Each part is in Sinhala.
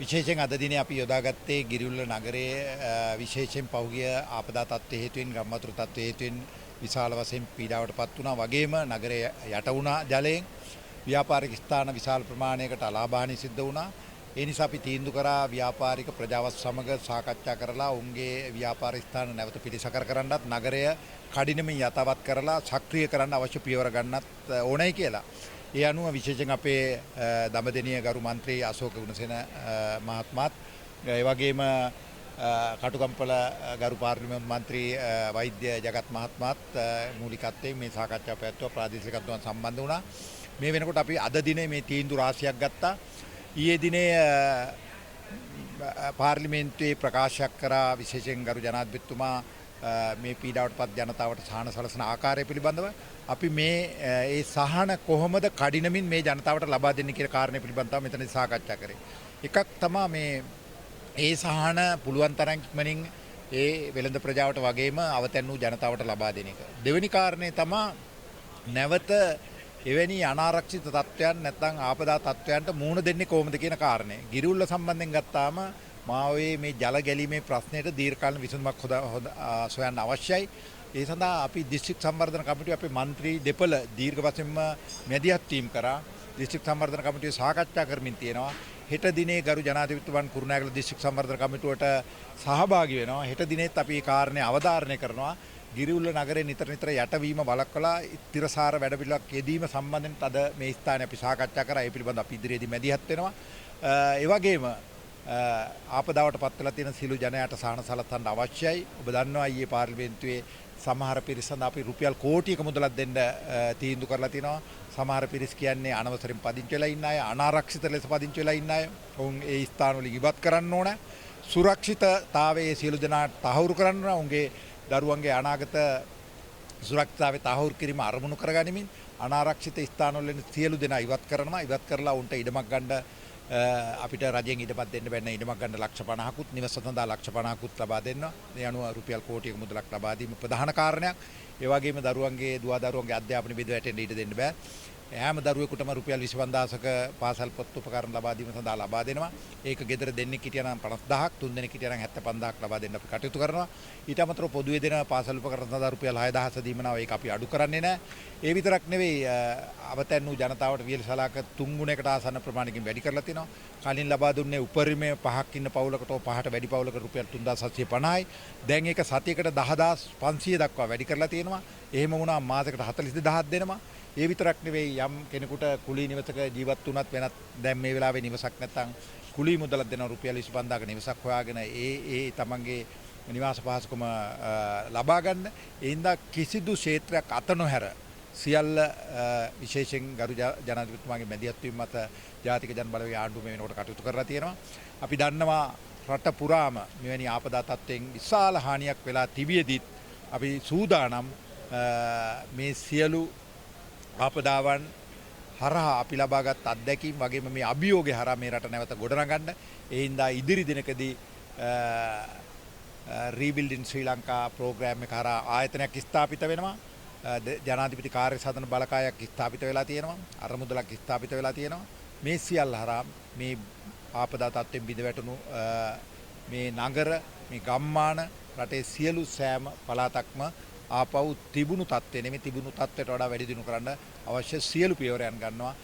විශේෂයෙන් අද දිනේ අපි යොදාගත්තේ ගිරිඋල්ල නගරයේ විශේෂයෙන් පහුගිය ආපදා තත්ත්ව හේතුවෙන් ගම්වතුර තත්ත්ව හේතුවෙන් විශාල වශයෙන් පීඩාවටපත් වුණා. වගේම නගරය යට වුණා ජලයෙන්. ව්‍යාපාරික ස්ථාන විශාල ප්‍රමාණයකට අලාභානි සිද්ධ වුණා. ඒ නිසා අපි තීන්දුව කරා ව්‍යාපාරික ප්‍රජාවත් සමග සාකච්ඡා කරලා උන්ගේ ව්‍යාපාර ස්ථාන නැවත පිළිසකර කරන්නත් නගරය කඩිනමින් යථාවත් කරලා සක්‍රිය කරන්න අවශ්‍ය පියවර ගන්නත් ඕනයි කියලා. ඒ අනුව විශේෂයෙන් අපේ දඹදෙණිය ගරු මන්ත්‍රී අශෝක ගුණසේන මහත්මයාත් ඒ වගේම කටුකම්පල ගරු පාර්ලිමේන්තු මන්ත්‍රී වෛද්‍ය ජගත් මහත්මයාත් මූලිකත්වයෙන් මේ සාකච්ඡාව පැවැත්වුවා. ප්‍රාදේශිකත්වයන් සම්බන්ධ වුණා. මේ වෙනකොට අපි අද දිනේ මේ තීන්දුව රාශියක් ගත්තා. ඊයේ දිනේ පාර්ලිමේන්තුවේ ප්‍රකාශයක් කරා විශේෂයෙන් ගරු ජනාධිපතිතුමා මේ පීඩාවටපත් ජනතාවට සහන සලසන ආකාරය පිළිබඳව අපි මේ ඒ සහන කොහොමද කඩිනමින් මේ ජනතාවට ලබා දෙන්නේ කියන කාරණය පිළිබඳව මෙතනදී සාකච්ඡා කරේ. එකක් තමයි මේ ඒ සහන පුළුවන් තරම් ඉක්මනින් ඒ වෙළඳ ප්‍රජාවට වගේම අවතැන් වූ ජනතාවට ලබා දෙන එක. දෙවෙනි කාරණේ තමයි නැවත එවැනි අනාරක්ෂිත තත්ත්වයන් නැත්නම් ආපදා තත්ත්වයන්ට මුහුණ දෙන්නේ කොහොමද කියන කාරණය. ගිරිඋල්ල සම්බන්ධයෙන් ගත්තාම මාවේ මේ ජල ගැලීමේ ප්‍රශ්නයට දීර්ඝකාලීන විසඳුමක් සොයන්න අවශ්‍යයි. ඒ සඳහා අපි දිස්ත්‍රික් සංවර්ධන කමිටුව අපේ മന്ത്രി දෙපළ දීර්ඝ වශයෙන්ම මැදිහත් වීම කරා දිස්ත්‍රික් සංවර්ධන කමිටුවේ සාකච්ඡා කරමින් තියෙනවා. හෙට දිනේ ගරු ජනාධිපතිතුමන් කුරුණෑගල දිස්ත්‍රික් සංවර්ධන කමිටුවට සහභාගී වෙනවා. හෙට දිනේත් අපි මේ කාරණේ අවධාරණය කරනවා. ගිරිඋල්ල නගරේ නිතර යටවීම වළක්වලා ස්ථිරසාර වැඩපිළිවෙලක් යෙදීම සම්බන්ධයෙන් අද මේ ස්ථානයේ අපි සාකච්ඡා කරා. ඒ පිළිබඳව අපි ඉදිරියේදී මැදිහත් වෙනවා. ඒ වගේම ආපදාවට පත් වෙලා තියෙන සිළු ජනයාට සහන සලසන්න අවශ්‍යයි. ඔබ දන්නවා ඊයේ පාර්ලිමේන්තුවේ සමහර පිරිස අපි රුපියල් කෝටියක මුදලක් දෙන්න තීන්දුව කරලා තිනවා. සමහර පිරිස් කියන්නේ අනවසරින් පදිංචි වෙලා ඉන්න අය, අනාරක්ෂිත ලෙස පදිංචි වෙලා ඉන්න අය. ඔවුන් ඒ ස්ථානවල ඉවත් කරන්න ඕන. සුරක්ෂිතතාවයේ සියලු දෙනාට තහවුරු කරන්න ඕන. උන්ගේ දරුවන්ගේ අනාගත සුරක්ෂිතතාවය තහවුරු කිරීම අරමුණු කරගනිමින් අනාරක්ෂිත ස්ථානවල සියලු දෙනා ඉවත් කරනවා. ඉවත් කරලා උන්ට ඉඩමක් ගන්න අපිට රජයෙන් ඉඩමක් දෙන්න බැන්න ඉඩමක් ගන්න ලක්ෂ 50කුත් නිවස සඳහා ලක්ෂ 50කුත් ලබා දෙනවා. ඒ අනුව රුපියල් කෝටියක මුදලක් ලබා දීම ප්‍රධාන කාරණයක්. ඒ වගේම දරුවන්ගේ දුවදරුවන්ගේ අධ්‍යාපන බිඳ වැටෙන්න ඉඩ දෙන්න බෑ. හැම දරුවෙකුටම රුපියල් 25000ක පාසල් පොත් උපකරණ ලබා දීම සඳහා ලබා දෙනවා. ඒක ගෙදර දෙන්නෙක් හිටියා නම් 50000ක්, තුන් දෙනෙක් හිටියා නම් 75000ක් ලබා දෙන්න අපි කටයුතු කරනවා. ඊට අමතරව පොදුවේ දෙන පාසල් උපකරණ සඳහා රුපියල් 6000 දීමනවා. ඒක අපි අඩු කරන්නේ නැහැ. ඒ විතරක් නෙවෙයි අවතැන් වූ ජනතාවට වියලි සලාක 3 ගුණයකට ආසන්න ප්‍රමාණයකින් වැඩි කරලා තිනවා. කලින් ලබා දුන්නේ උපරිමයේ 5ක් ඉන්න පවුලකට පහට වැඩි පවුලකට රුපියල් 3750යි. දැන් ඒක සතියකට 10500 දක්වා වැඩි කරලා තියෙනවා. එහෙම වුණා මාසයකට 42000ක් දෙනවා. ඒ විතරක් නෙවෙයි යම් කෙනෙකුට කුලී නිවසක ජීවත් වුණත් වෙනත් දැන් මේ වෙලාවේ නිවසක් නැත්නම් කුලී මුදලක් දෙනවා රුපියල් 25000ක නිවසක් හොයාගෙන ඒ තමන්ගේ නිවාස පහසුකම ලබා ගන්න. ඒ හින්දා කිසිදු ක්ෂේත්‍රයක් අත නොහැර සියල්ල විශේෂයෙන් ගරු ජනාධිපතිතුමාගේ මැදිහත් වීම මත ජාතික ජන බලවේග ආණ්ඩුව මේ වෙනකොට කටයුතු කරලා තියෙනවා. අපි දන්නවා රට පුරාම මෙවැනි ආපදා තත්ත්වයෙන් විශාල හානියක් වෙලා තිබියදීත් අපි සූදානම් මේ සියලු ආපදාවන් හරහා අපි ලබාගත් අත්දැකීම් වගේම මේ අභියෝගය හරහා මේ රට නැවත ගොඩනගන්න. ඒ හින්දා ඉදිරි දිනකදී රීබිල්ඩින් ශ්‍රී ලංකා ප්‍රෝග්‍රෑම් එක හරහා ආයතනයක් ස්ථාපිත වෙනවා. ජනාධිපති කාර්ය සාධන බලකායක් ස්ථාපිත වෙලා තියෙනවා. අරමුදලක් ස්ථාපිත වෙලා තියෙනවා. මේ සියල්ල හරහා මේ ආපදා තත්ත්වෙන් බිඳ වැටුණු මේ නගර, මේ ගම්මාන රටේ සියලු සෑම පළාතක්ම ආපහු තිබුණු තත්ත්වෙ නෙමෙයි තිබුණු තත්ත්වයට වඩා වැඩි දියුණු කරන්න අවශ්‍ය සියලු පියවරයන් ගන්නවා.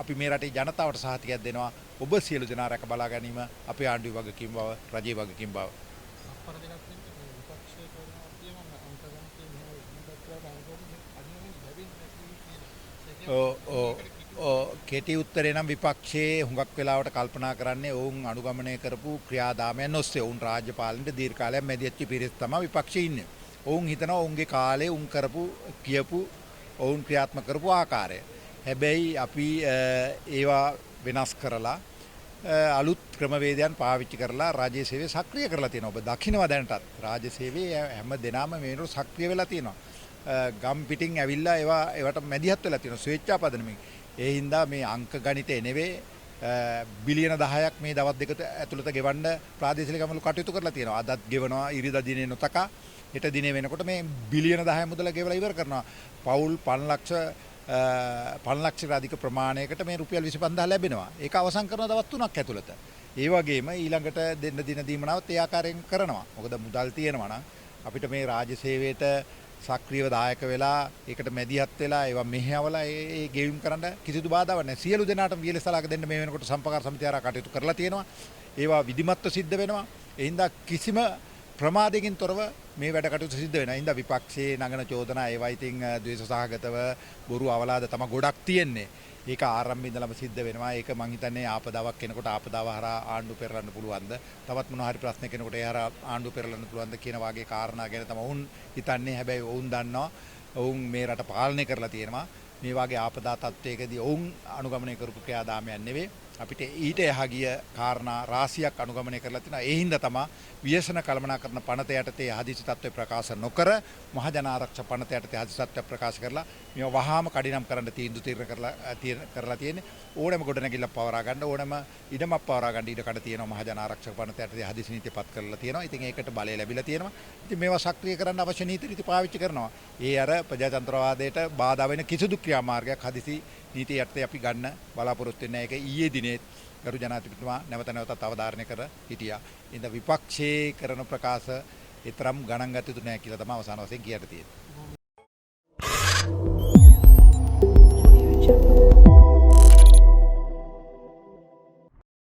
අපි මේ රටේ ජනතාවට සහතිකයක් දෙනවා. ඔබ සියලු දෙනා රැක බලා ගැනීම අපේ ආණ්ඩුවේ වගකීම් බව, රජයේ වගකීම් බව. කෙටි උත්තරේ නම් විපක්ෂයේ හුඟක් වෙලාවට කල්පනා කරන්නේ ඔවුන් අනුගමනය කරපු ක්‍රියාදාමයන් ඔස්සේ. ඔවුන් රාජ්‍ය පාලනයට දීර්ඝ කාලයක් මැදිහත් වී පිරිස් තමයි විපක්ෂයේ ඉන්නේ. ඔවුන් හිතනවා ඔවුන්ගේ කාලේ උන් කරපු කියපු ඔවුන් ක්‍රියාත්මක කරපු ආකාරය. හැබැයි අපි ඒවා වෙනස් කරලා අලුත් ක්‍රමවේදයන් පාවිච්චි කරලා රාජ්‍ය සේවය සක්‍රිය කරලා තියෙනවා. ඔබ දකින්නවා දැනටත් රාජ්‍ය සේවයේ හැම දෙනාම මේ වෙනකොට සක්‍රිය වෙලා තියෙනවා. ගම් පිටින් ඇවිල්ලා ඒවට මැදිහත් වෙලා තියෙනවා ස්වේච්ඡා පදනමින්. ඒ හින්දා මේ අංක ගණිතේ නෙවෙයි බිලියන 10ක් මේ දවස් දෙක ඇතුළත ගෙවන්න ප්‍රාදේශීය ගමවල කටයුතු කරලා තියෙනවා. අදත් ගෙවනවා ඉරිදා දිනේ නොතකා. හෙට දිනේ වෙනකොට මේ බිලියන 10 මුදල ගෙවලා ඉවර කරනවා. පවුල් 5 ලක්ෂ අධික ප්‍රමාණයකට මේ රුපියල් 25000 ලැබෙනවා. ඒක අවසන් කරන දවස් 3ක් ඇතුළත. ඒ වගේම ඊළඟට දෙන්න දින දීමනාවත් ඒ ආකාරයෙන් කරනවා. මොකද මුදල් තියෙනවා නම් අපිට මේ රාජ්‍ය සේවයට සක්‍රියව දායක වෙලා ඒකට මැදිහත් වෙලා ඒවා මෙහෙයවලා ඒ ගෙවීම් කරන්න කිසිදු බාධාවක් නැහැ. සියලු දෙනාටම වියලසලාක දෙන්න මේ වෙනකොට සම්පකාර සමිතිය ආරා කටයුතු කරලා තියෙනවා. ඒවා විධිමත්ව සිද්ධ වෙනවා. ඒ හින්දා කිසිම ප්‍රමාදයකින් තොරව මේ වැඩ කටයුතු සිද්ධ වෙනවා. ඒ හින්දා විපක්ෂයේ නගන චෝදනා ඒවා ඉතින් ද්වේෂ සහගතව බොරු අවලාද තමයි ගොඩක් තියෙන්නේ. ඒක ආරම්භයේ ඉඳලම සිද්ධ වෙනවා. ඒක මං හිතන්නේ ආපදාවක් කෙනකොට ආපදාව හරහා ආණ්ඩු පෙරලන්න පුළුවන්ද? තවත් මොනවා හරි ප්‍රශ්න කෙනකොට ඒ හරහා ආණ්ඩු පෙරලන්න පුළුවන්ද කියන වගේ කාරණා ගැන තමයි ඔවුන් හිතන්නේ. හැබැයි ඔවුන් දන්නවා ඔවුන් මේ රට පාලනය කරලා තියෙනවා. මේ වගේ ආපදා තත්ත්වයකදී ඔවුන් අනුගමනය කරපු ක්‍රියාදාමයක් නෙවෙයි. අපිට ඊට එහා ගිය කාරණා රාශියක් අනුගමනය කරලා තිනවා. ඒ හින්දා තමයි ව්‍යසන කළමනාකරන පනත යටතේ හදිසි තත්ත්ව ප්‍රකාශ නොකර මහ ජන ආරක්ෂක පනත යටතේ හදිසි තත්ත්ව ප්‍රකාශ කරලා මේව වහාම කඩිනම් කරන්න තීන්දුව කරලා තියෙන්නේ. ඕනෑම ගොඩනැගිල්ලක් පවරා ගන්න ඕනෑම ඉඩමක් පවරා ගන්න ඉඩ කඩ තියෙනවා මහ ජන ආරක්ෂක පනත යටතේ හදිසි නීතිය පත් කරලා තියෙනවා. ඉතින් ඒකට බලය ලැබිලා තියෙනවා. ඉතින් මේවා සක්‍රිය කරන්න අවශ්‍ය නීති පාවිච්චි කරනවා. ඒ අර ප්‍රජාතන්ත්‍රවාදයට බාධා වෙන කිසිදු ක්‍රියාමාර්ගයක් හදිසි නීතිය යටතේ අපි ගන්න බලාපොරොත්තු වෙන්නේ නැහැ. ඒක ඊයේ දිනේ ගරු ජනාධිපතිතුමා නැවත නැවතත් අවධාරණය කර හිටියා. ඉතින් විපක්ෂයේ කරන ප්‍රකාශ ඊතරම් ගණන් ගත යුතු නැහැ කියලා තමයි අවසාන වශයෙන් කියන්න තියෙන්නේ.